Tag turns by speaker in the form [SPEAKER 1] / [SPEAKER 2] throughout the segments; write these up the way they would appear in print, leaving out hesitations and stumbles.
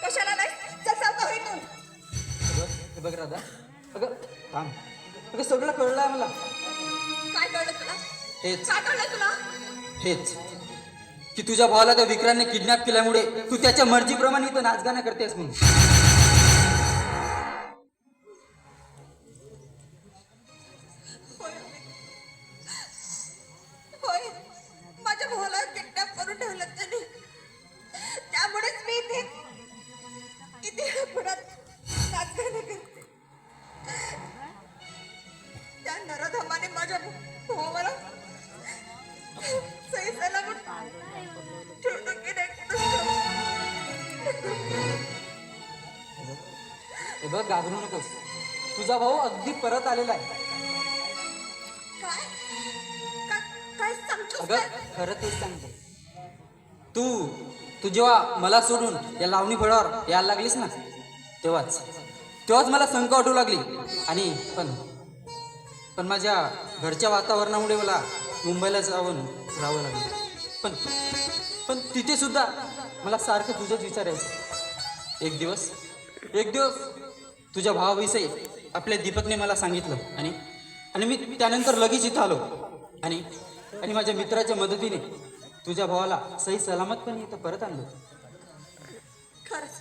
[SPEAKER 1] कशाला नाही चल चालतो इथून.
[SPEAKER 2] हे बघ राधा, अगं थांब, अगं सगळं कळलंय मला.
[SPEAKER 1] काय कळलं तुला?
[SPEAKER 2] हेच
[SPEAKER 1] काय कळलं तुला?
[SPEAKER 2] हेच की तुझ्या भावाला त्या विक्रांतने किडनॅप केल्यामुळे तू त्याच्या मर्जीप्रमाणे इथं नाचगाणं करतेस म्हणून.
[SPEAKER 1] होय होय, माझ्या भावाला किडनॅप करून ठेवलं त्यांनी. त्यामुळेच मी इथे इथे पुण्यात नाचगाणं करते. त्या नराधमाने माझ्या भावाला सही सलामत ठेवलं की नाही.
[SPEAKER 2] हे बघ घाबरू नकोस, तुझा भाऊ अगदी परत आलेला आहे.
[SPEAKER 1] काय काय सांगतोस
[SPEAKER 2] अगं
[SPEAKER 1] काय?
[SPEAKER 2] खरं तेच सांगतो. तू तू जेव्हा मला सोडून या लावणी फळावर यायला लागलीस ना, तेव्हाच मला शंका वाटू लागली. आणि पण माझ्या घरच्या वातावरणामुळे मला मुंबईला राहावं लागलं. पण तिथे सुद्धा मला सारखं तुझंच विचारायचं. एक दिवस तुझ्या भावाविषयी आपल्या दीपकने मला सांगितलं. आणि मी त्यानंतर लगेच इथं आलो. आणि माझ्या मित्राच्या मदतीने तुझ्या भावाला सही सलामतपणे इथं परत आणलं.
[SPEAKER 1] खरंच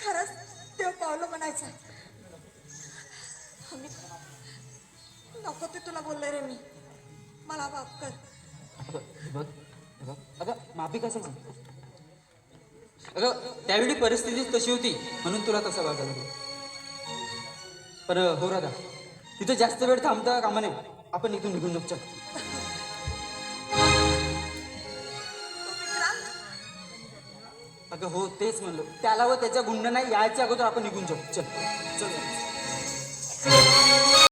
[SPEAKER 1] खरंच देव पावलं म्हणायचं. आम्ही नको ते तुला बोलले रे मी. मला माफ कर.
[SPEAKER 2] अगं माफी कशाची? अगं त्यावेळी परिस्थिती तशी होती म्हणून तुला तसं वागायला लागलं. पण हो राधा, तिथं जास्त वेळ थांबता कामा नये. आपण इथून निघून जाऊ. चल.
[SPEAKER 1] तो विक्रांत
[SPEAKER 2] अगं हो तेच म्हणलो, त्याला व त्याच्या गुंडांना यायच्या अगोदर आपण निघून जाऊ. चल चल.